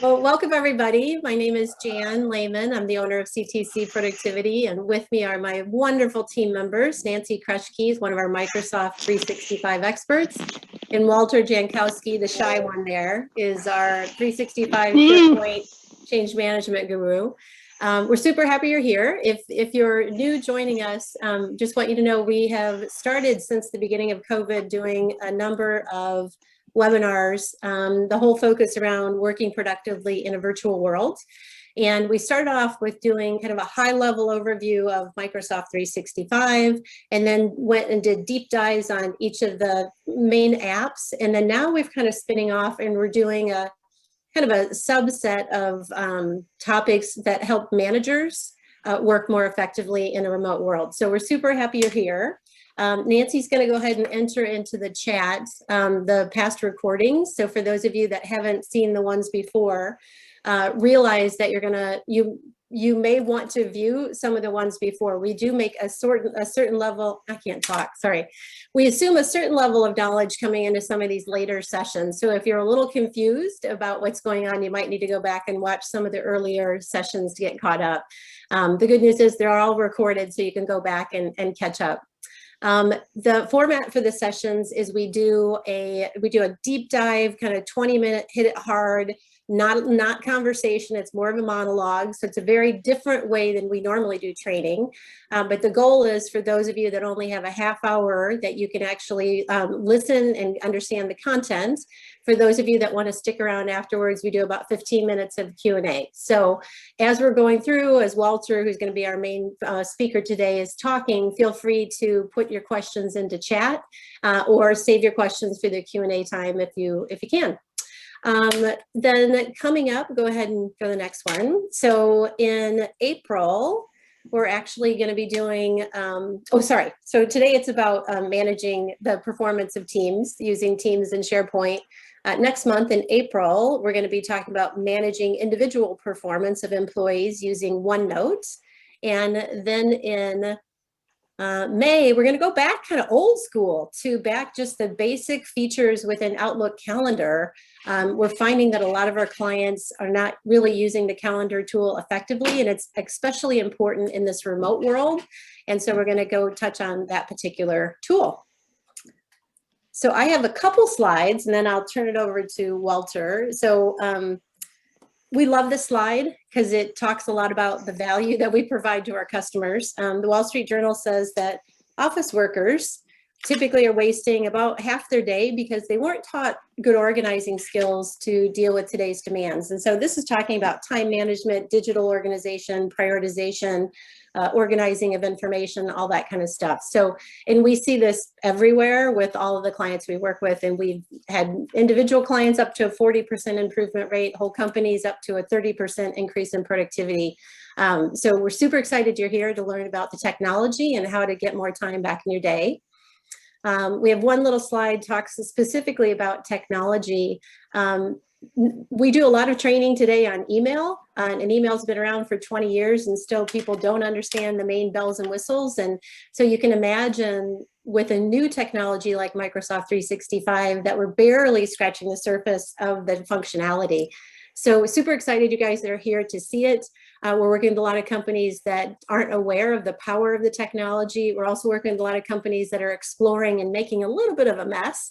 Well, welcome everybody. My name is Jan Lehman. I'm the owner of CTC Productivity, and with me are my wonderful team members. Nancy Krushke is one of our Microsoft 365 experts, and Walter Jankowski, the shy one there, is our 365 SharePoint change management guru. We're super happy you're here. If you're new joining us, just want you to know we have started since the beginning of COVID doing a number of webinars, the whole focus around working productively in a virtual world. And we started off with doing kind of a high level overview of Microsoft 365, and then went and did deep dives on each of the main apps. And then now we've kind of spinning off and we're doing a kind of a subset of topics that help managers work more effectively in a remote world. So we're super happy you're here. Nancy's going to go ahead and enter into the chat the past recordings. So for those of you that haven't seen the ones before, realize that you may want to view some of the ones before. We do make a certain level, I can't talk, sorry. We assume a certain level of knowledge coming into some of these later sessions. So if you're a little confused about what's going on, you might need to go back and watch some of the earlier sessions to get caught up. The good news is they're all recorded, so you can go back and catch up. The format for the sessions is we do a deep dive, kind of 20-minute, hit it hard, not conversation. It's more of a monologue. So it's a very different way than we normally do training. But the goal is for those of you that only have a half hour that you can actually listen and understand the content. For those of you that want to stick around afterwards, we do about 15 minutes of Q&A. So as we're going through, as Walter, who's going to be our main speaker today, is talking, feel free to put your questions into chat or save your questions for the Q&A time if you can. Then coming up, go ahead and go to the next one. So in April, we're actually going to be doing, so today it's about managing the performance of teams using Teams and SharePoint. Next month in April, we're going to be talking about managing individual performance of employees using OneNote. And then in May, we're going to go back kind of old school to back just the basic features within Outlook Calendar. We're finding that a lot of our clients are not really using the calendar tool effectively, and it's especially important in this remote world. And so we're going to go touch on that particular tool. So I have a couple slides, and then I'll turn it over to Walter. So we love this slide because it talks a lot about the value that we provide to our customers. The Wall Street Journal says that office workers typically are wasting about half their day because they weren't taught good organizing skills to deal with today's demands. And so this is talking about time management, digital organization, prioritization, organizing of information, all that kind of stuff. So, and we see this everywhere with all of the clients we work with, and we've had individual clients up to a 40% improvement rate, whole companies up to a 30% increase in productivity. So we're super excited you're here to learn about the technology and how to get more time back in your day. We have one little slide talks specifically about technology. We do a lot of training today on email, and email's been around for 20 years and still people don't understand the main bells and whistles. And so you can imagine with a new technology like Microsoft 365 that we're barely scratching the surface of the functionality. So super excited you guys that are here to see it. We're working with a lot of companies that aren't aware of the power of the technology. We're also working with a lot of companies that are exploring and making a little bit of a mess.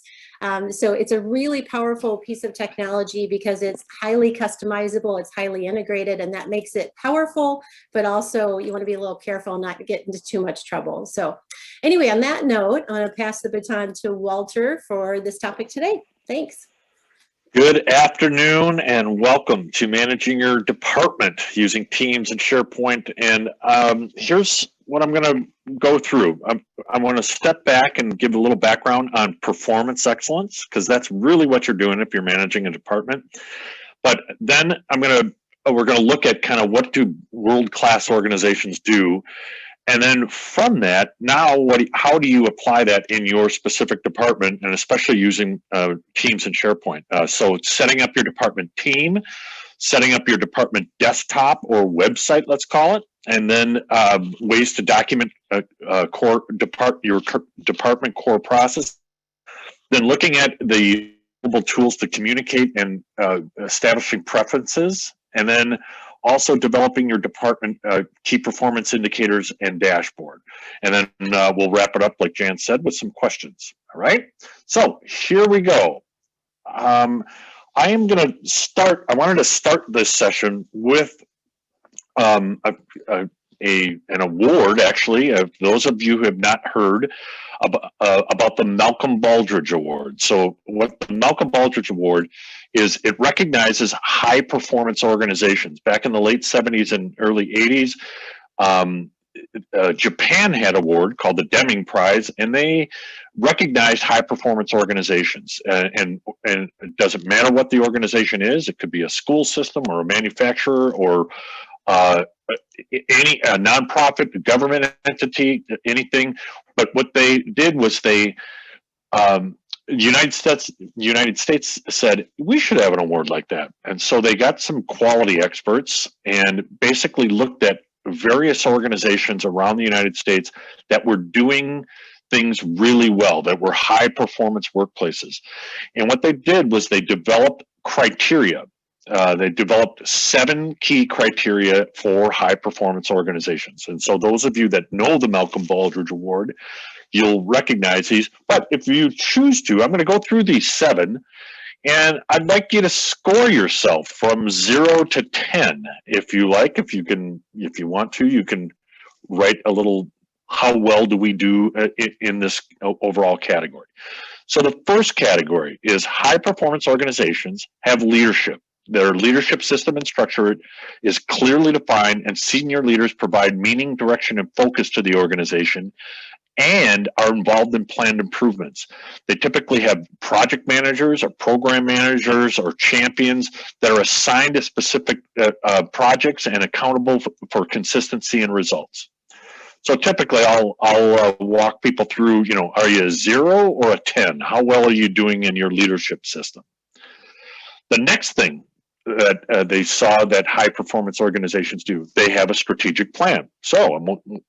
So it's a really powerful piece of technology because it's highly customizable, it's highly integrated, and that makes it powerful, but also you want to be a little careful not to get into too much trouble. So anyway, on that note, I'm going to pass the baton to Walter for this topic today. Thanks. Good afternoon and welcome to Managing Your Department using Teams and SharePoint. And here's what I'm going to go through. I want to step back and give a little background on performance excellence, because that's really what you're doing if you're managing a department. But then we're going to look at kind of what do world-class organizations do. And then from that, now how do you apply that in your specific department, and especially using Teams and SharePoint? So setting up your department team, setting up your department desktop or website, let's call it, and then ways to document your department core process. Then looking at the available tools to communicate and establishing preferences, and then also developing your department key performance indicators and dashboard. And then we'll wrap it up, like Jan said, with some questions. All right, so here we go. I am going to start. I wanted to start this session with an award, actually, of those of you who have not heard about the Malcolm Baldrige Award. So what the Malcolm Baldrige Award is, it recognizes high performance organizations. Back in the late 70s and early 80s, Japan had an award called the Deming Prize, and they recognized high performance organizations. And it doesn't matter what the organization is. It could be a school system or a manufacturer or a nonprofit, a government entity, anything. But what they did was the United States said we should have an award like that, and so they got some quality experts and basically looked at various organizations around the United States that were doing things really well, that were high performance workplaces. And what they did was they developed criteria. They developed 7 key criteria for high performance organizations. And so those of you that know the Malcolm Baldrige Award, you'll recognize these. But if you choose to, I'm going to go through these 7, and I'd like you to score yourself from 0 to 10, if you like. If you want to, you can write a little, how well do we do in this overall category. So the first category is high performance organizations have leadership. Their leadership system and structure is clearly defined, and senior leaders provide meaning, direction, and focus to the organization and are involved in planned improvements. They typically have project managers or program managers or champions that are assigned to specific projects and accountable for consistency and results. So typically I'll walk people through, are you a 0 or a 10? How well are you doing in your leadership system? The next thing that they saw that high performance organizations do, they have a strategic plan. So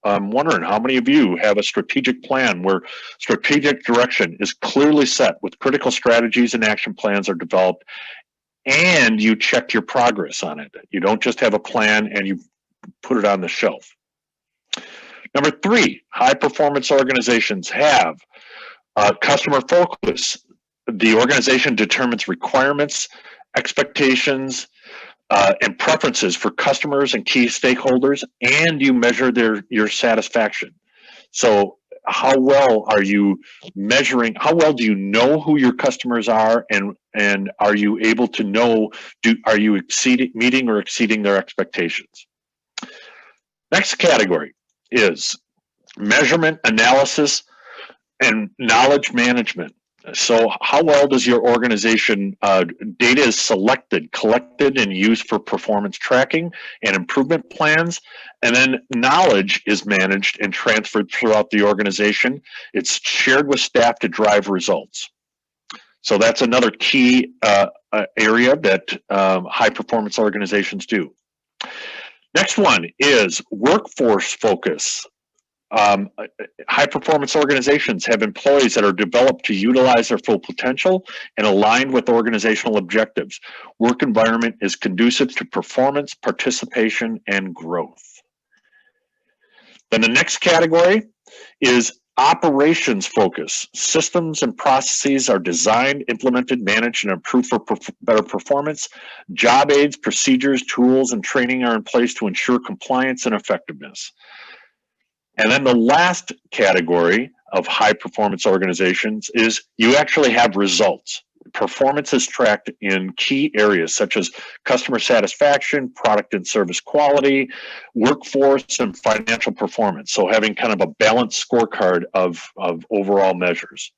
I'm wondering, how many of you have a strategic plan where strategic direction is clearly set with critical strategies and action plans are developed, and you check your progress on it? You don't just have a plan and you put it on the shelf. Number 3, high performance organizations have customer focus. The organization determines requirements, expectations, and preferences for customers and key stakeholders, and you measure your satisfaction. So how well are you measuring? How well do you know who your customers are, and are you able to know, are you meeting or exceeding their expectations? Next category is measurement, analysis, and knowledge management. So how well does your organization, data is selected, collected, and used for performance tracking and improvement plans, and then knowledge is managed and transferred throughout the organization. It's shared with staff to drive results. So that's another key area that high performance organizations do. Next one is workforce focus. High performance organizations have employees that are developed to utilize their full potential and aligned with organizational objectives. Work environment is conducive to performance, participation, and growth. Then the next category is operations focus. Systems and processes are designed, implemented, managed, and improved for better performance. Job aids, procedures, tools, and training are in place to ensure compliance and effectiveness. And then the last category of high performance organizations is you actually have results. Performance is tracked in key areas such as customer satisfaction, product and service quality, workforce, and financial performance. So having kind of a balanced scorecard of overall measures.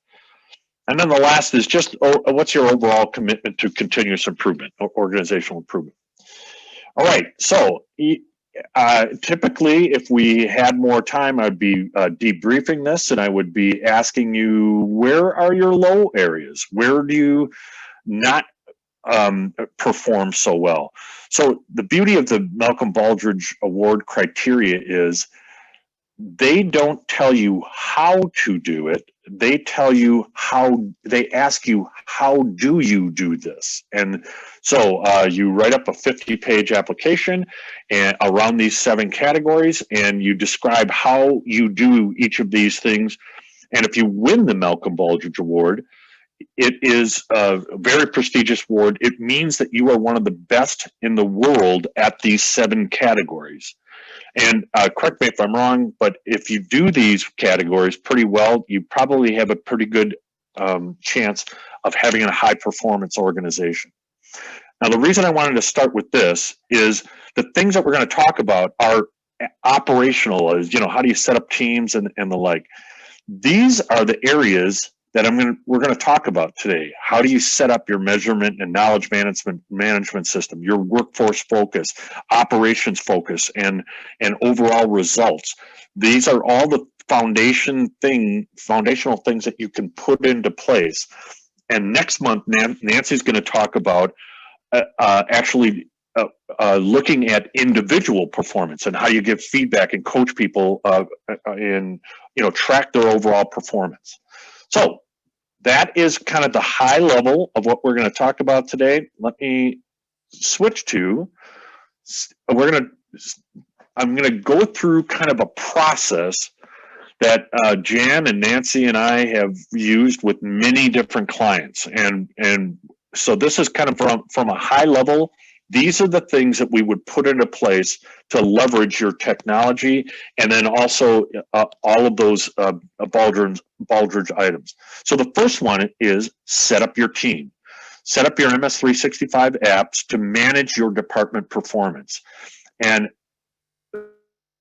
And then the last is just what's your overall commitment to continuous improvement, or organizational improvement. All right, so typically, if we had more time, I'd be debriefing this, and I would be asking you, where are your low areas? Where do you not perform so well? So the beauty of the Malcolm Baldrige Award criteria is they don't tell you how to do it. They tell you they ask you, how do you do this? And so you write up a 50-page application and around these 7 categories, and you describe how you do each of these things. And if you win the Malcolm Baldrige Award, it is a very prestigious award. It means that you are one of the best in the world at these 7 categories. And correct me if I'm wrong, but if you do these categories pretty well, you probably have a pretty good chance of having a high performance organization. Now, the reason I wanted to start with this is the things that we're going to talk about are operational, as how do you set up teams and the like. These are the areas that we're going to talk about today. How do you set up your measurement and knowledge management system, your workforce focus, operations focus, and overall results? These are all the foundational things that you can put into place. And next month, Nancy's going to talk about actually looking at individual performance and how you give feedback and coach people and track their overall performance. So that is kind of the high level of what we're going to talk about today. Let me switch to, I'm going to go through kind of a process that Jan and Nancy and I have used with many different clients. And so this is kind of from a high level. These are the things that we would put into place to leverage your technology, and then also all of those Baldrige items. So the first one is set up your team. Set up your MS365 apps to manage your department performance. And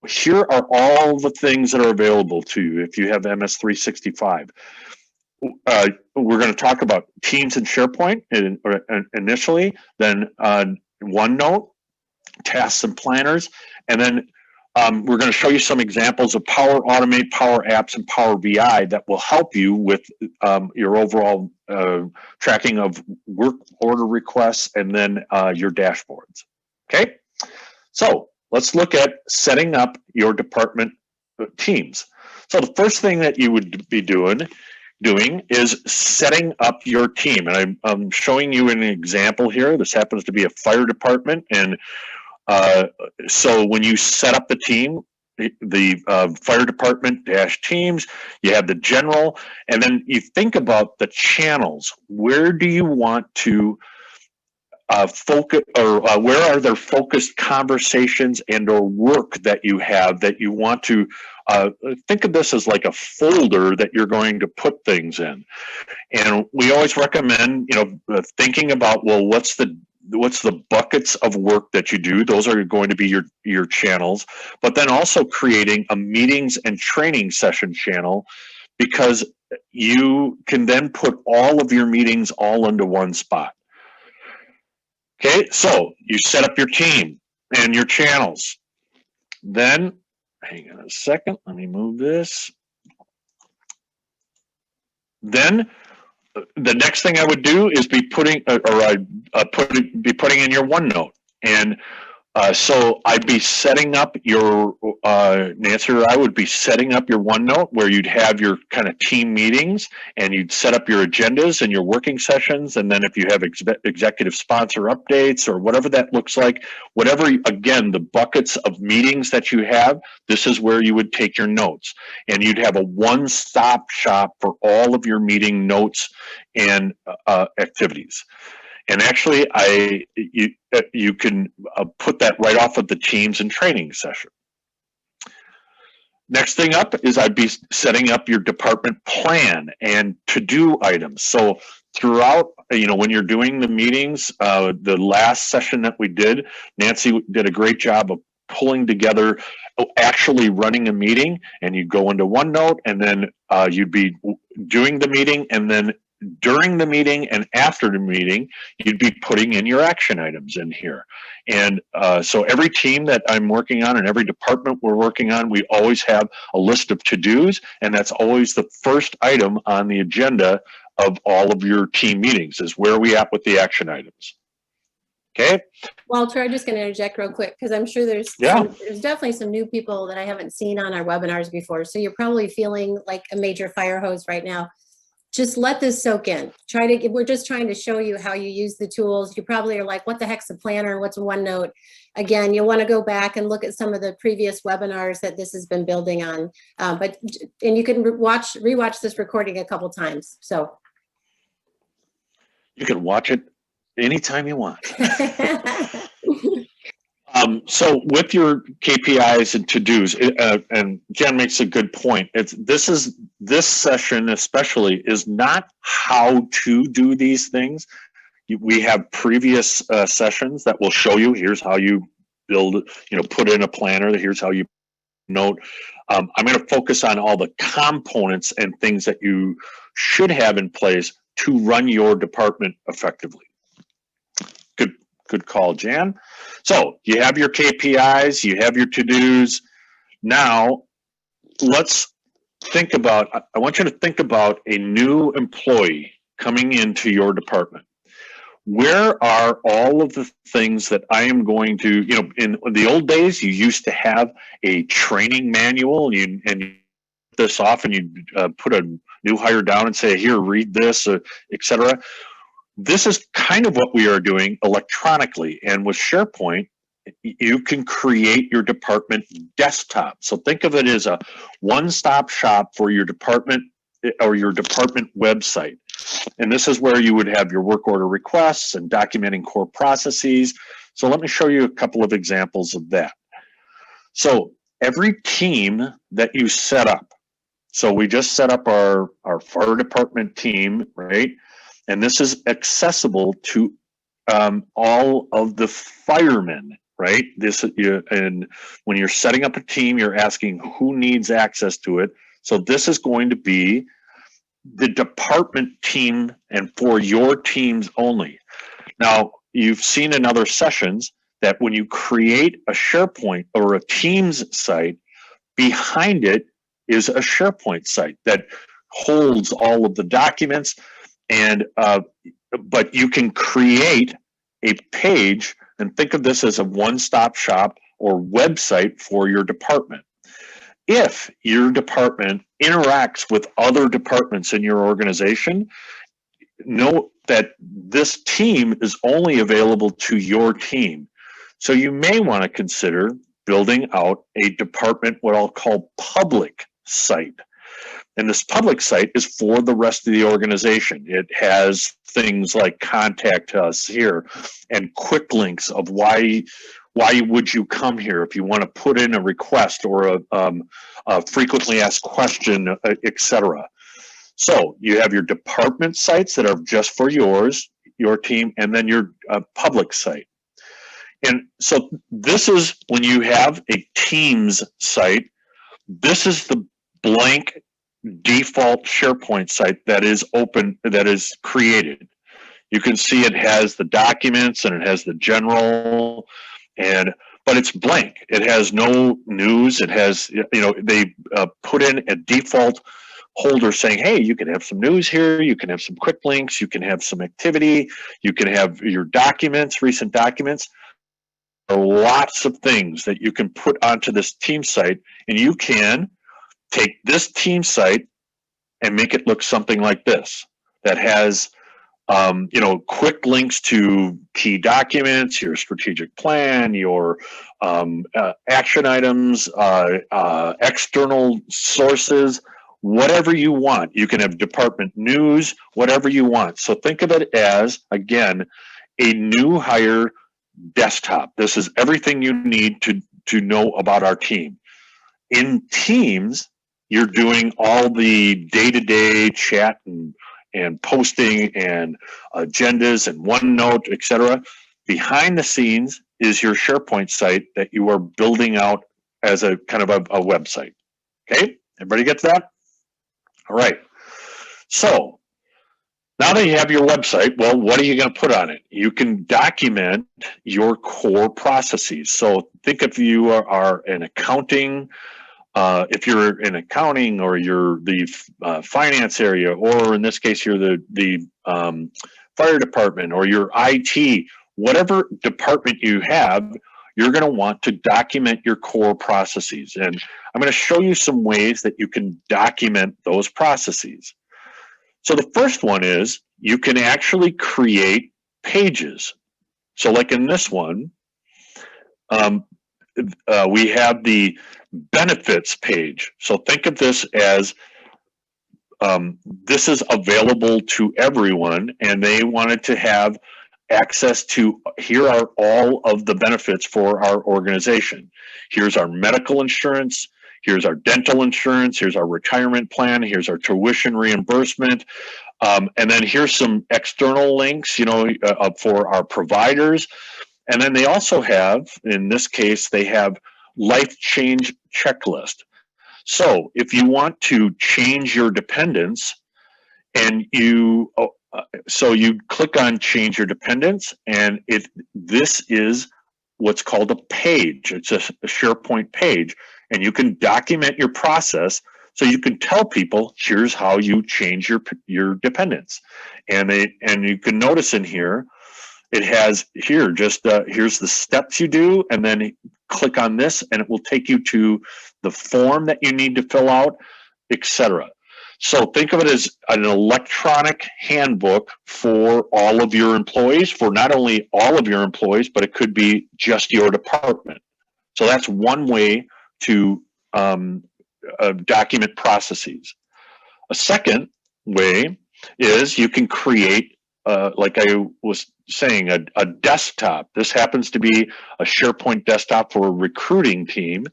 here are all the things that are available to you if you have MS365. We're going to talk about Teams and SharePoint initially, then OneNote, tasks and planners, and then we're going to show you some examples of Power Automate, Power Apps, and Power BI that will help you with your overall tracking of work order requests and then your dashboards. Okay, so let's look at setting up your department teams. So the first thing that you would be doing is setting up your team. And I'm showing you an example here. This happens to be a fire department. And so when you set up the team, the fire department teams, you have the general, and then you think about the channels. Where do you want to focus, or where are there focused conversations and or work that you have that you want to think of this as like a folder that you're going to put things in. And we always recommend, thinking about, well, what's the buckets of work that you do? Those are going to be your channels, but then also creating a meetings and training session channel, because you can then put all of your meetings all into one spot. Okay, so you set up your team and your channels. Then, hang on a second, let me move this. Then the next thing I would do is be putting, be putting in your OneNote. And so I'd be setting up your, Nancy or I would be setting up your OneNote where you'd have your kind of team meetings and you'd set up your agendas and your working sessions. And then if you have executive sponsor updates or whatever that looks like, whatever, again, the buckets of meetings that you have, this is where you would take your notes. And you'd have a one-stop shop for all of your meeting notes and activities. And actually, you can put that right off of the Teams and training session. Next thing up is I'd be setting up your department plan and to-do items. So throughout, when you're doing the meetings, the last session that we did, Nancy did a great job of pulling together, actually running a meeting, and you go into OneNote, and then you'd be doing the meeting, and then during the meeting and after the meeting, you'd be putting in your action items in here. And so every team that I'm working on and every department we're working on, we always have a list of to-dos, and that's always the first item on the agenda of all of your team meetings is where are we at with the action items. Okay. Walter, I'm just going to interject real quick because I'm sure there's definitely some new people that I haven't seen on our webinars before. So you're probably feeling like a major fire hose right now. Just let this soak in. We're just trying to show you how you use the tools. You probably are like, what the heck's a planner? What's a OneNote? Again, you'll want to go back and look at some of the previous webinars that this has been building on. And you can rewatch this recording a couple times. So you can watch it anytime you want. So with your KPIs and to-dos, and Jen makes a good point. This session especially is not how to do these things. We have previous sessions that will show you, here's how you build, put in a planner, here's how you note. I'm going to focus on all the components and things that you should have in place to run your department effectively. Good call, Jan. So you have your KPIs, you have your to-dos. Now, let's think about, I want you to think about a new employee coming into your department. Where are all of the things that I am going to, in the old days, you used to have a training manual and you this off and you put a new hire down and say, here, read this, etc. This is kind of what we are doing electronically. And with SharePoint, you can create your department desktop. So think of it as a one-stop shop for your department or your department website. And this is where you would have your work order requests and documenting core processes. So let me show you a couple of examples of that. So every team that you set up, so we just set up our fire department team, right? And this is accessible to all of the firemen, right? And when you're setting up a team, you're asking who needs access to it. So this is going to be the department team and for your teams only. Now, you've seen in other sessions that when you create a SharePoint or a Teams site, behind it is a SharePoint site that holds all of the documents. And but you can create a page and think of this as a one-stop shop or website for your department. If your department interacts with other departments in your organization, note that this team is only available to your team. So you may want to consider building out a department, what I'll call public site. And this public site is for the rest of the organization. It has things like contact us here and quick links of why would you come here if you want to put in a request or a frequently asked question, etc. So you have your department sites that are just for your team, and then your public site. And so this is when you have a Teams site, this is the blank default SharePoint site that is open, that is created. You can see it has the documents and it has the general, but it's blank. It has no news. It has, they put in a default holder saying, hey, you can have some news here, you can have some quick links, you can have some activity, you can have your documents, recent documents. There are lots of things that you can put onto this team site, and you can take this team site and make it look something like this, that has quick links to key documents, your strategic plan, your action items, external sources, whatever you want. You can have department news, whatever you want. So think of it as, again, a new hire desktop. This is everything you need to know about our team. In Teams, you're doing all the day-to-day chat and posting and agendas and OneNote, etc. Behind the scenes is your SharePoint site that you are building out as a kind of a website. Okay, everybody gets that? All right. So now that you have your website, well, what are you going to put on it? You can document your core processes. So think if you are an accounting, if you're in accounting or you're the finance area, or in this case, you're the fire department or your IT, whatever department you have, you're going to want to document your core processes. And I'm going to show you some ways that you can document those processes. So the first one is you can actually create pages. So like in this one, we have the benefits page. So think of this as this is available to everyone, and they wanted to have access to, here are all of the benefits for our organization. Here's our medical insurance, here's our dental insurance, here's our retirement plan, here's our tuition reimbursement, and then here's some external links, for our providers. And then they also have, in this case, they have life change checklist. So if you want to change your dependents, and you click on change your dependents, and this is what's called a page. It's a SharePoint page, and you can document your process. So you can tell people, here's how you change your dependents, and you can notice in here, it has here here's the steps you do, and then click on this, and it will take you to the form that you need to fill out, etc. So think of it as an electronic handbook for all of your employees, for not only all of your employees, but it could be just your department. So that's one way to document processes. A second way is you can create, like I was saying, a desktop. This happens to be a SharePoint desktop for a recruiting team.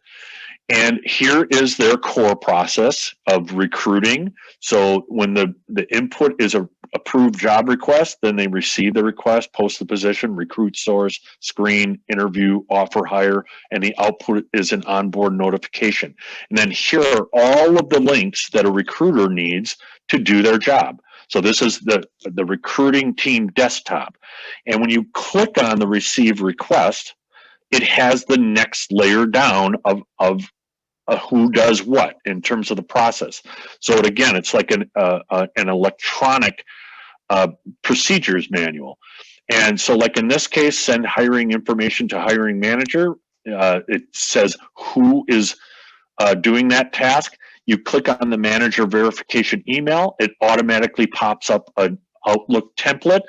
And here is their core process of recruiting. So when the input is a approved job request, then they receive the request, post the position, recruit source, screen, interview, offer hire, and the output is an onboard notification. And then here are all of the links that a recruiter needs to do their job. So this is the recruiting team desktop. And when you click on the receive request, it has the next layer down of who does what in terms of the process. So again, it's like an electronic procedures manual. And so like in this case, send hiring information to hiring manager. It says who is doing that task. You click on the manager verification email, it automatically pops up an Outlook template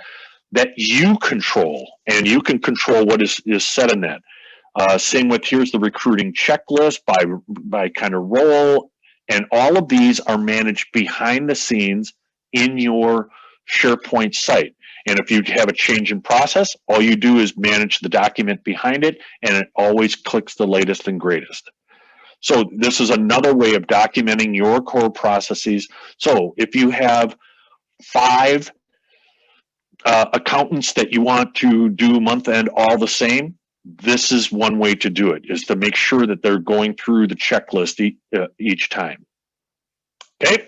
that you control, and you can control what is said in that. Same with, here's the recruiting checklist by kind of role, and all of these are managed behind the scenes in your SharePoint site. And if you have a change in process, all you do is manage the document behind it, and it always clicks the latest and greatest. So this is another way of documenting your core processes. So if you have 5 accountants that you want to do month end all the same, this is one way to do it, is to make sure that they're going through the checklist each time. Okay.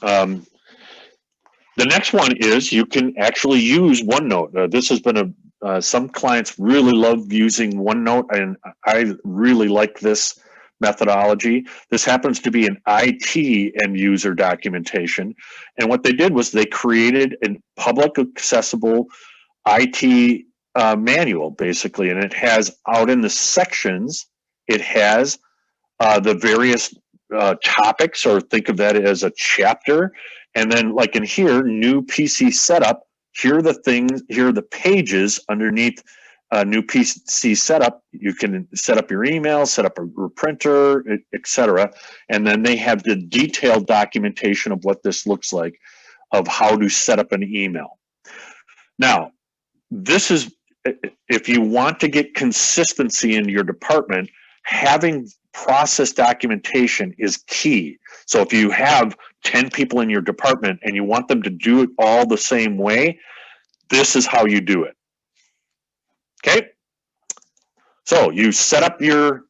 The next one is you can actually use OneNote. This has been some clients really love using OneNote, and I really like this methodology. This happens to be an IT end user documentation. And what they did was they created a public accessible IT manual, basically, and it has out in the sections, it has the various topics, or think of that as a chapter. And then like in here, new PC setup, here are the things, here are the pages underneath new PC setup. You can set up your email, set up a printer, etc. And then they have the detailed documentation of what this looks like, of how to set up an email. Now, this is, if you want to get consistency in your department, having process documentation is key. So if you have 10 people in your department and you want them to do it all the same way, this is how you do it. Okay? So you set up your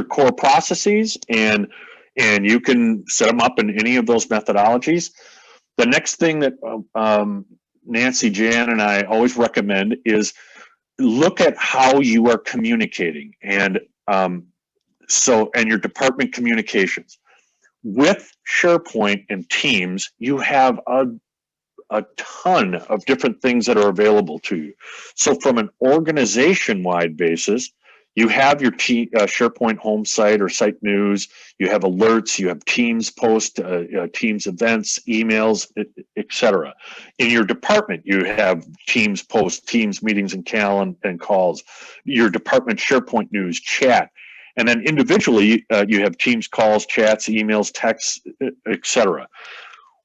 core processes, and you can set them up in any of those methodologies. The next thing that Nancy, Jan, and I always recommend is look at how you are communicating, and your department communications. With SharePoint and Teams, you have a ton of different things that are available to you. So from an organization-wide basis, you have your SharePoint home site or site news, you have alerts, you have Teams posts, Teams events, emails, etc. In your department, you have Teams posts, Teams meetings and calls, your department SharePoint news, chat, and then individually, you have Teams calls, chats, emails, texts, etc.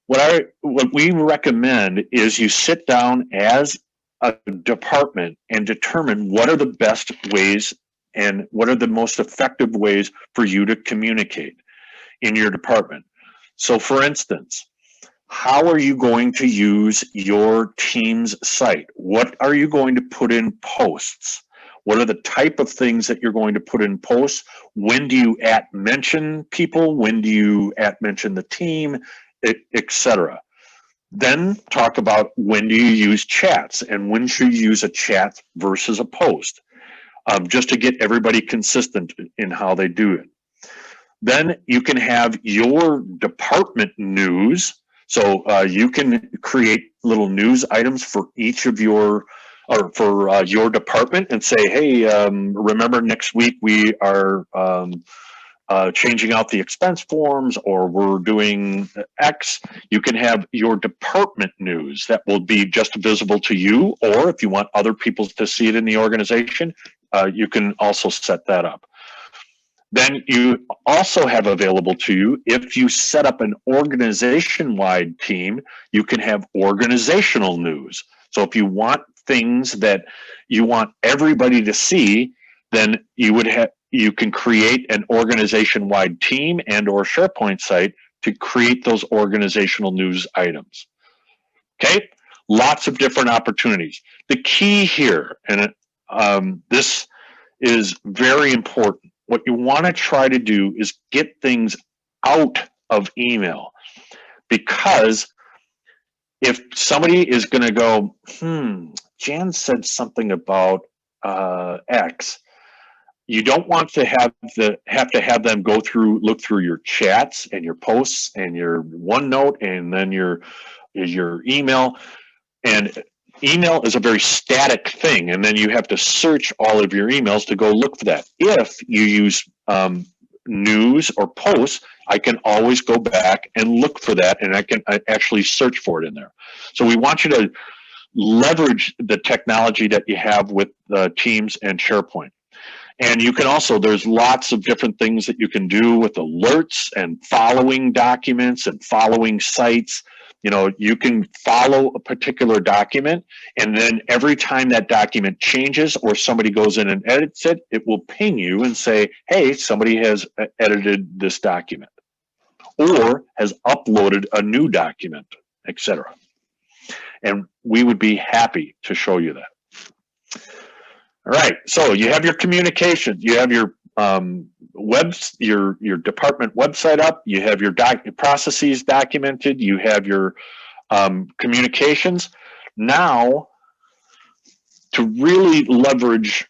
What we recommend is you sit down as a department and determine what are the best ways and what are the most effective ways for you to communicate in your department. So for instance, how are you going to use your Teams site? What are you going to put in posts? What are the type of things that you're going to put in posts? When do you @mention people? When do you @mention the team, etc.? Then talk about when do you use chats and when should you use a chat versus a post, just to get everybody consistent in how they do it. Then you can have your department news. So you can create little news items for each of your your department and say, hey, remember next week we are changing out the expense forms, or we're doing X. You can have your department news that will be just visible to you, or if you want other people to see it in the organization, you can also set that up. Then you also have available to you, if you set up an organization-wide team, you can have organizational news. So if you want things that you want everybody to see, then you can create an organization-wide team and or SharePoint site to create those organizational news items. Okay, lots of different opportunities. The key here, and this is very important, what you want to try to do is get things out of email, because if somebody is going to go, Jan said something about X, you don't want to have them go through, look through your chats and your posts and your OneNote and then your email. And email is a very static thing, and then you have to search all of your emails to go look for that. If you use news or posts, I can always go back and look for that, and I can actually search for it in there. So we want you to leverage the technology that you have with Teams and SharePoint. And you can also, there's lots of different things that you can do with alerts and following documents and following sites. You know, you can follow a particular document, and then every time that document changes or somebody goes in and edits it, it will ping you and say, hey, somebody has edited this document or has uploaded a new document, etc. And we would be happy to show you that. All right, so you have your communication, you have your your department website up, you have your processes documented, you have your communications. Now, to really leverage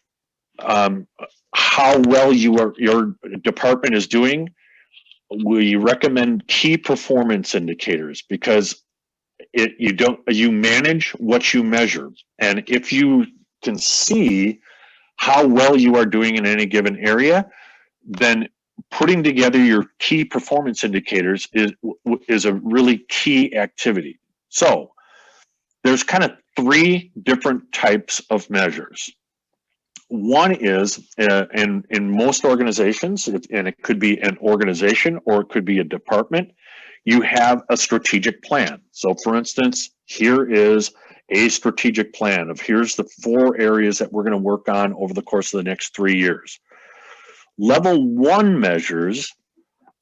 how well your department is doing, we recommend key performance indicators, because you manage what you measure, and if you can see how well you are doing in any given area, then putting together your key performance indicators is a really key activity. So there's kind of 3 different types of measures. One is, in most organizations, and it could be an organization or it could be a department, you have a strategic plan. So for instance, here is a strategic plan of here's the 4 areas that we're going to work on over the course of the next 3 years. Level 1 measures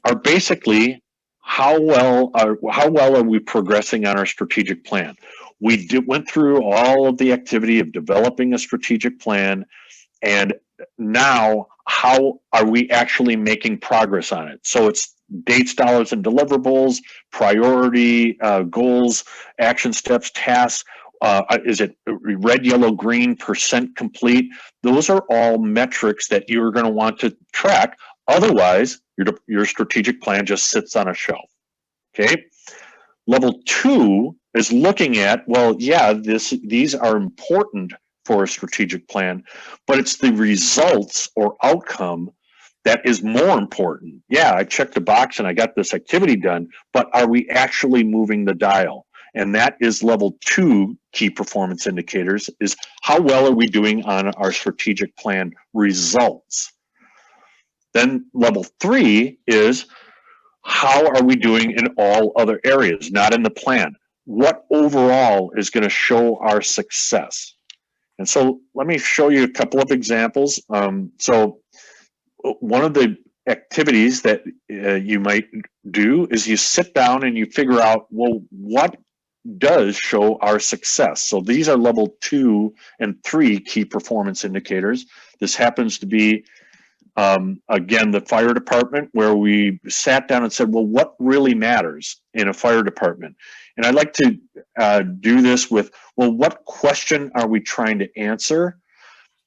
are basically how well are we progressing on our strategic plan. We went through all of the activity of developing a strategic plan, and now how are we actually making progress on it? So it's dates, dollars, and deliverables, priority, goals, action steps, tasks. Is it red, yellow, green, % complete? Those are all metrics that you're going to want to track. Otherwise, your strategic plan just sits on a shelf. Okay. Level 2 is looking at, well, yeah, these are important for a strategic plan, but it's the results or outcome that is more important. Yeah, I checked the box and I got this activity done, but are we actually moving the dial? And that is level 2 key performance indicators, is how well are we doing on our strategic plan results? Then level 3 is how are we doing in all other areas, not in the plan? What overall is going to show our success? And so let me show you a couple of examples. So one of the activities that you might do is you sit down and you figure out, well, what does show our success? So these are level 2 and 3 key performance indicators. This happens to be, again, the fire department, where we sat down and said, well, what really matters in a fire department? And I'd like to do this with, well, what question are we trying to answer?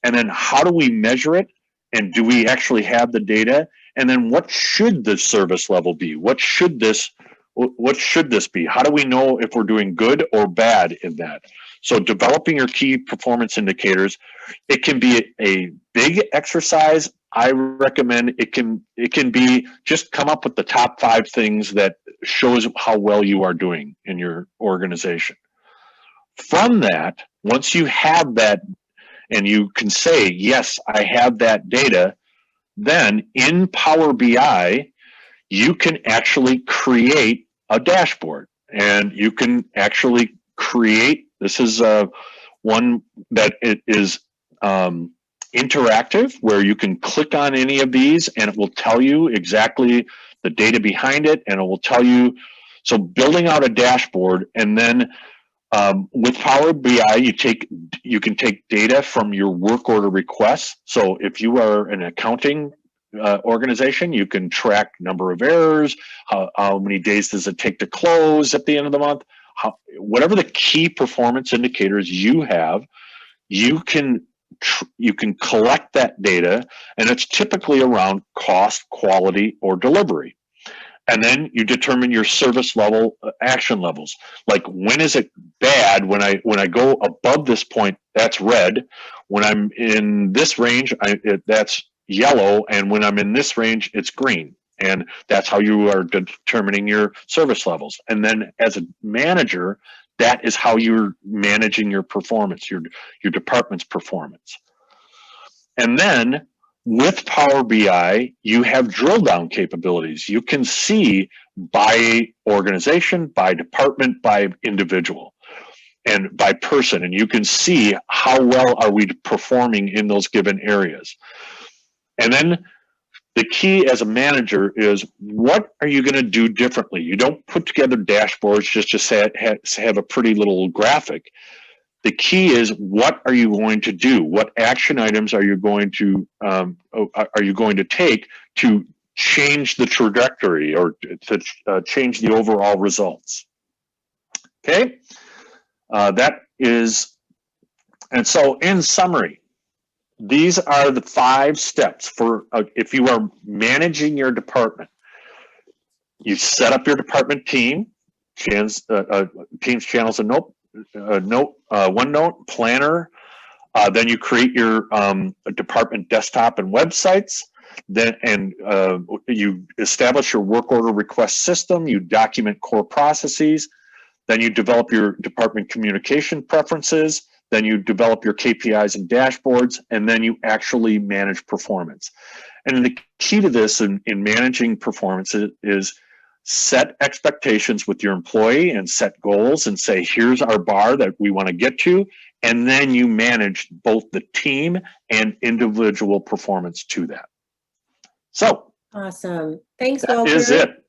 And then how do we measure it? And do we actually have the data? And then what should the service level be? What should this be? How do we know if we're doing good or bad in that? So developing your key performance indicators, it can be a big exercise. I recommend it can be just come up with the top 5 things that shows how well you are doing in your organization. From that, once you have that and you can say, yes, I have that data, then in Power BI, you can actually create a dashboard, and you can actually create, this is one that it is interactive, where you can click on any of these and it will tell you exactly the data behind it, and it will tell you, so building out a dashboard. And then with Power BI, you can take data from your work order requests. So if you are an accounting organization, you can track number of errors, how many days does it take to close at the end of the month, whatever the key performance indicators you have, you can collect that data, and it's typically around cost, quality, or delivery. And then you determine your service level, action levels. Like, when is it bad? When I go above this point, that's red. When I'm in this range, that's yellow. And when I'm in this range, it's green. And that's how you are determining your service levels. And then as a manager, that is how you're managing your performance, your department's performance. And then with Power BI, you have drill down capabilities. You can see by organization, by department, by individual, and by person, and you can see how well are we performing in those given areas. And then the key as a manager is, what are you going to do differently? You don't put together dashboards just to have a pretty little graphic. The key is, what are you going to do? What action items are you going to take to change the trajectory, or to change the overall results? Okay, that is, and so in summary, these are the 5 steps for if you are managing your department. You set up your department team, teams, channels, and OneNote, Planner. Then you create your department desktop and websites. Then you establish your work order request system. You document core processes. Then you develop your department communication preferences. Then you develop your KPIs and dashboards, and then you actually manage performance. And the key to this in managing performance is set expectations with your employee, and set goals, and say, here's our bar that we want to get to. And then you manage both the team and individual performance to that. So awesome. Thanks, that Walter. is it.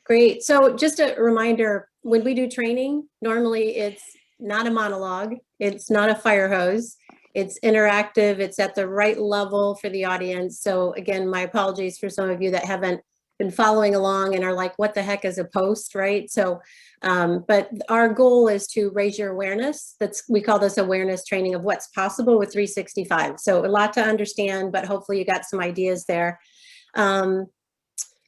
Great. So just a reminder, when we do training, normally it's not a monologue. It's not a fire hose. It's interactive. It's at the right level for the audience. So again, my apologies for some of you that haven't been following along and are like, what the heck is a post, right? So, but our goal is to raise your awareness. We call this awareness training of what's possible with 365. So a lot to understand, but hopefully you got some ideas there.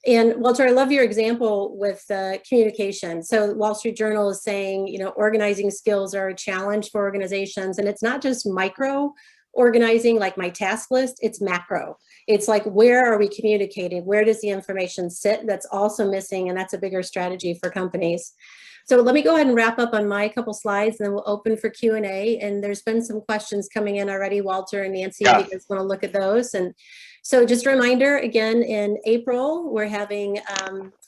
And Walter, I love your example with communication. So Wall Street Journal is saying, organizing skills are a challenge for organizations. And it's not just micro organizing like my task list, it's macro. It's like, where are we communicating? Where does the information sit? That's also missing, and that's a bigger strategy for companies. So let me go ahead and wrap up on my couple slides, and then we'll open for Q&A. And there's been some questions coming in already, Walter and Nancy, if you guys want to look at those. And so just a reminder, again, in April, we're having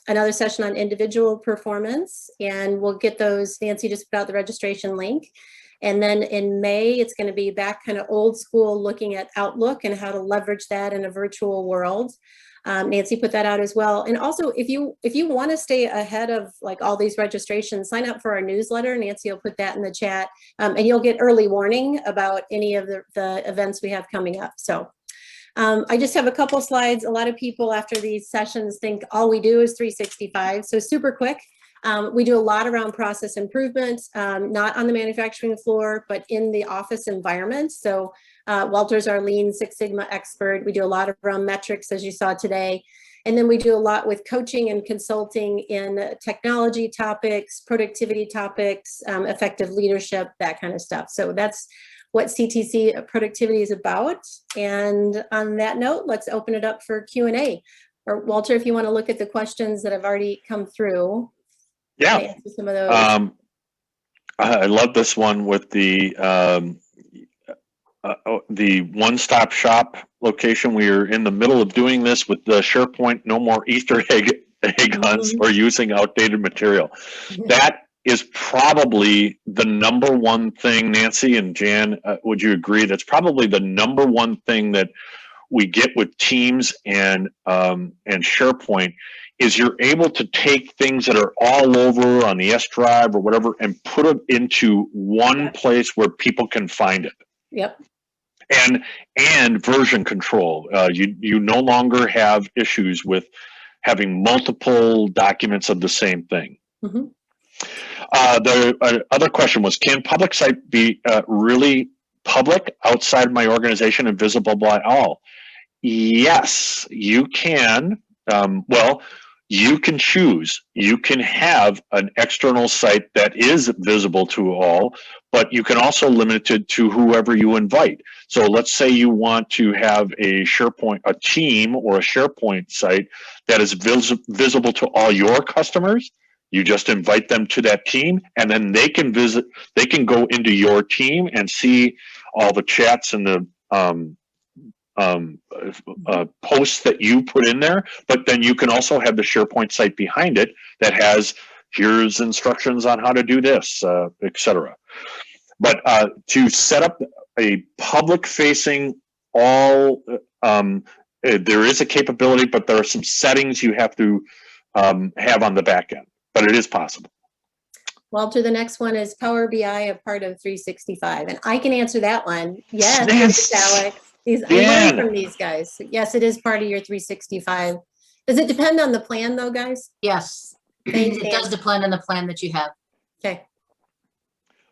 another session on individual performance, and we'll get those. Nancy just put out the registration link. And then in May, it's going to be back kind of old school, looking at Outlook and how to leverage that in a virtual world. Nancy put that out as well. And also, if you want to stay ahead of like all these registrations, sign up for our newsletter. Nancy will put that in the chat, and you'll get early warning about any of the events we have coming up. So I just have a couple slides. A lot of people after these sessions think all we do is 365. So super quick. We do a lot around process improvement, not on the manufacturing floor, but in the office environment. So Walter's our Lean Six Sigma expert. We do a lot around metrics, as you saw today. And then we do a lot with coaching and consulting in technology topics, productivity topics, effective leadership, that kind of stuff. So that's what CTC Productivity is about. And on that note, let's open it up for Q&A. Or Walter, if you want to look at the questions that have already come through. Yeah. Answer some of those. I love this one with the one-stop shop location. We are in the middle of doing this with the SharePoint, no more Easter egg hunts or using outdated material. That is probably the number one thing, Nancy and Jan, would you agree? That's probably the number one thing that we get with Teams and SharePoint is you're able to take things that are all over on the S drive or whatever and put them into one place where people can find it. Yep. And version control. You no longer have issues with having multiple documents of the same thing. Mm-hmm. The other question was, can public site be really public outside my organization and visible by all? Yes, you can. Well, you can choose. You can have an external site that is visible to all, but you can also limit it to whoever you invite. So let's say you want to have a SharePoint, a team or a SharePoint site that is visible to all your customers. You just invite them to that team, and then they can visit. They can go into your team and see all the chats and the posts that you put in there. But then you can also have the SharePoint site behind it that has here's instructions on how to do this, etc. But to set up a public-facing all, there is a capability, but there are some settings you have to have on the back end. But it is possible. Walter, the next one is Power BI a part of 365? And I can answer that one. Yes, Alex. I learned from these guys. Yes, it is part of your 365. Does it depend on the plan though, guys? Yes, Thanks, it does depend on the plan that you have. Okay.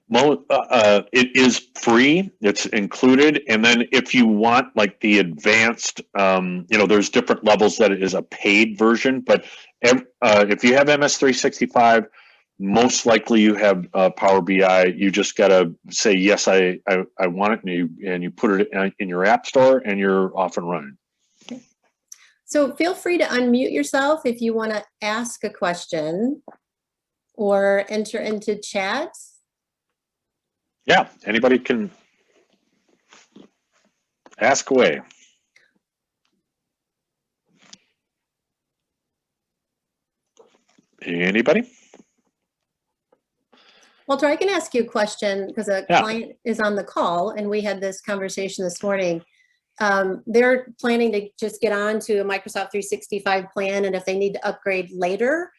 Well, it is free. It's included. And then if you want like the advanced, there's different levels that it is a paid version. But if you have MS365, most likely you have Power BI. You just got to say, yes, I want it. And you put it in your app store and you're off and running. Okay. So feel free to unmute yourself if you want to ask a question or enter into chat. Yeah, anybody can ask away. Anybody? Walter, I can ask you a question because a client is on the call and we had this conversation this morning. They're planning to just get on to a Microsoft 365 plan, and if they need to upgrade later,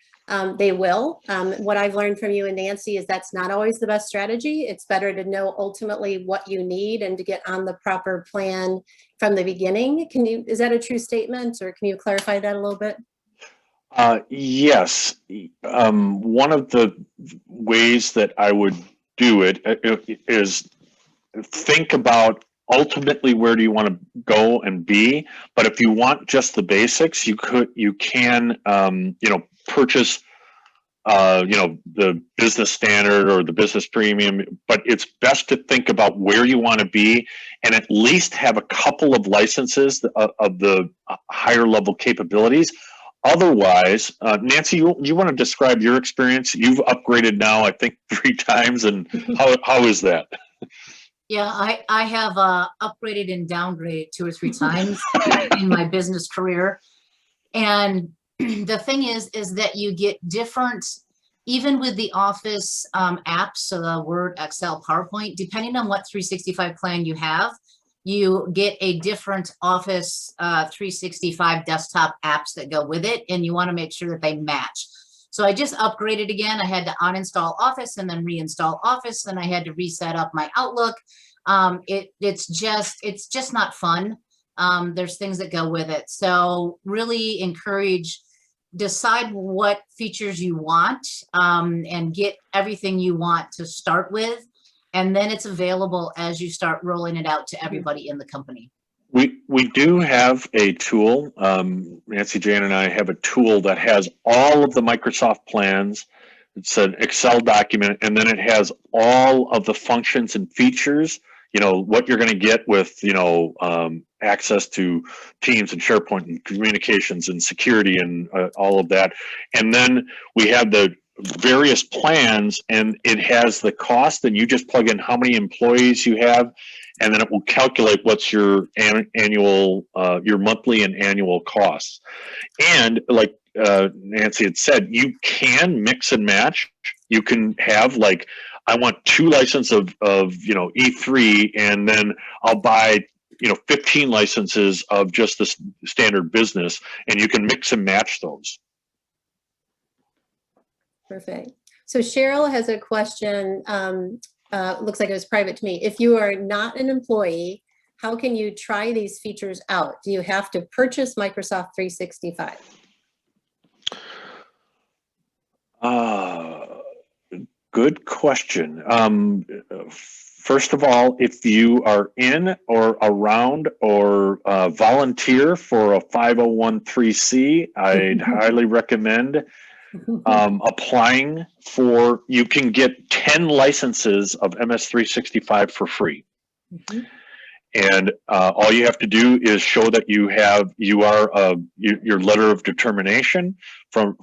they will. What I've learned from you and Nancy is that's not always the best strategy. It's better to know ultimately what you need and to get on the proper plan from the beginning. Is that a true statement, or can you clarify that a little bit? Yes. One of the ways that I would do it is think about ultimately where do you want to go and be. But if you want just the basics, you can purchase the business standard or the business premium, but it's best to think about where you want to be and at least have a couple of licenses of the higher level capabilities. Otherwise, Nancy, you want to describe your experience? You've upgraded now, I think, 3 times, and how is that? Yeah, I have upgraded and downgraded 2 or 3 times in my business career. And the thing is that you get different, even with the Office apps, so the Word, Excel, PowerPoint, depending on what 365 plan you have, you get a different Office 365 desktop apps that go with it, and you want to make sure that they match. So I just upgraded again. I had to uninstall Office and then reinstall Office, and I had to reset up my Outlook. It's just not fun. There's things that go with it. So really encourage, decide what features you want, and get everything you want to start with. And then it's available as you start rolling it out to everybody in the company. We do have a tool. Nancy, Jan, and I have a tool that has all of the Microsoft plans. It's an Excel document, and then it has all of the functions and features. What you're going to get with access to Teams and SharePoint and communications and security and all of that. And then we have the various plans, and it has the cost, and you just plug in how many employees you have, and then it will calculate what's your annual, your monthly and annual costs. And like Nancy had said, you can mix and match. You can have like, I want 2 licenses of E3, and then I'll buy 15 licenses of just the standard business, and you can mix and match those. Perfect. So Cheryl has a question. Looks like it was private to me. If you are not an employee, how can you try these features out? Do you have to purchase Microsoft 365? Good question. First of all, if you are in or around or volunteer for a 501(c), I'd highly recommend applying for. You can get 10 licenses of MS365 for free. Mm-hmm. And all you have to do is show that your letter of determination from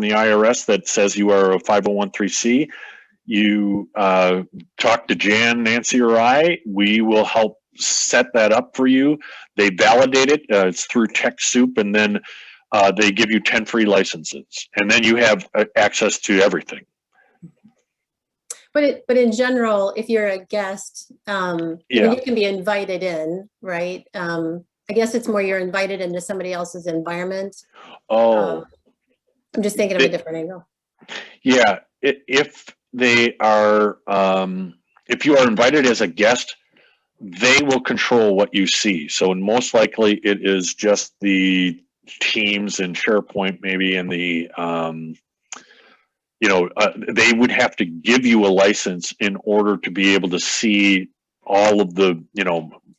the IRS that says you are a 501(c). You talk to Jan, Nancy, or I. We will help set that up for you. They validate it. It's through TechSoup, and then they give you 10 free licenses, and then you have access to everything. But in general, if you're a guest, you can be invited in, right? I guess it's more you're invited into somebody else's environment. Oh. I'm just thinking of a different angle. Yeah, if they are, if you are invited as a guest, they will control what you see. So most likely it is just the Teams and SharePoint maybe, and the, they would have to give you a license in order to be able to see all of the,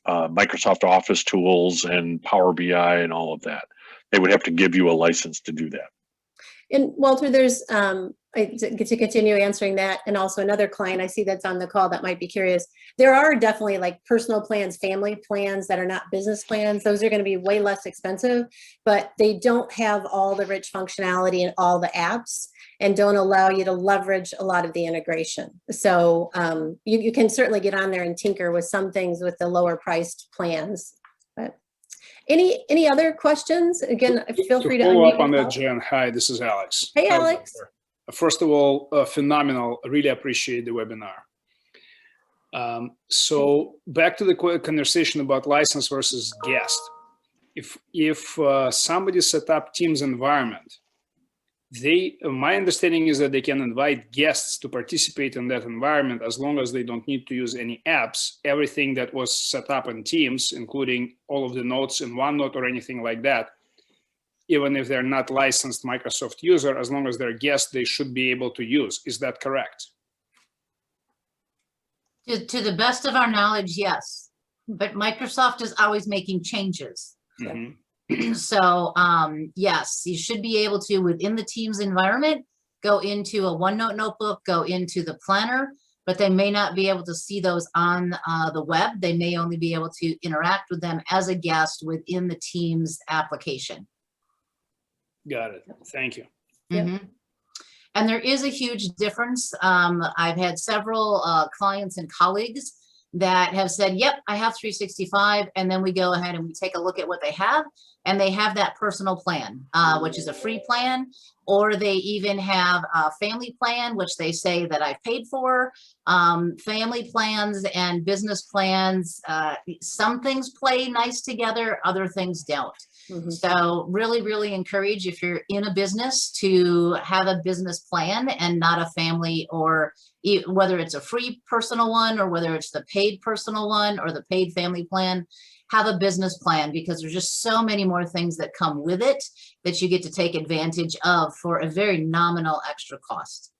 Microsoft Office tools and Power BI and all of that. They would have to give you a license to do that. And Walter, there's, to continue answering that, and also another client I see that's on the call that might be curious. There are definitely like personal plans, family plans that are not business plans. Those are going to be way less expensive, but they don't have all the rich functionality and all the apps, and don't allow you to leverage a lot of the integration. So you can certainly get on there and tinker with some things with the lower priced plans. But any other questions? Again, feel free to follow up on that, Jen. Hi, this is Alex. Hey, Alex. First of all, phenomenal. I really appreciate the webinar. So back to the conversation about license versus guest. If somebody set up Teams environment, my understanding is that they can invite guests to participate in that environment as long as they don't need to use any apps. Everything that was set up in Teams, including all of the notes in OneNote or anything like that, even if they're not licensed Microsoft user, as long as they're guests, they should be able to use. Is that correct? To the best of our knowledge, yes, but Microsoft is always making changes. Mhm. So yes, you should be able to, within the Teams environment, go into a OneNote notebook, go into the planner, but they may not be able to see those on the web. They may only be able to interact with them as a guest within the Teams application. Got it. Thank you. Yep. Mhm. And there is a huge difference. I've had several clients and colleagues that have said, yep, I have 365. And then we go ahead and we take a look at what they have. And they have that personal plan, which is a free plan, or they even have a family plan, which they say that I've paid for. Family plans and business plans, some things play nice together, other things don't. Mhm. So really, really encourage, if you're in a business, to have a business plan and not a family, or whether it's a free personal one or whether it's the paid personal one or the paid family plan, have a business plan, because there's just so many more things that come with it that you get to take advantage of for a very nominal extra cost.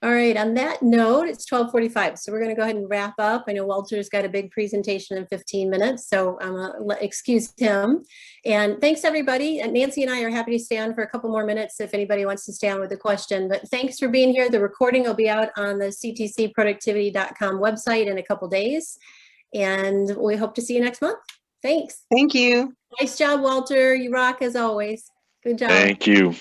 All right, on that note, it's 12:45, so we're going to go ahead and wrap up. I know Walter's got a big presentation in 15 minutes, so I'm going to excuse him. And thanks, everybody. And Nancy and I are happy to stay on for a couple more minutes if anybody wants to stay on with a question. But thanks for being here. The recording will be out on the ctcproductivity.com website in a couple days. And we hope to see you next month. Thanks. Thank you. Nice job, Walter. You rock as always. Good job. Thank you.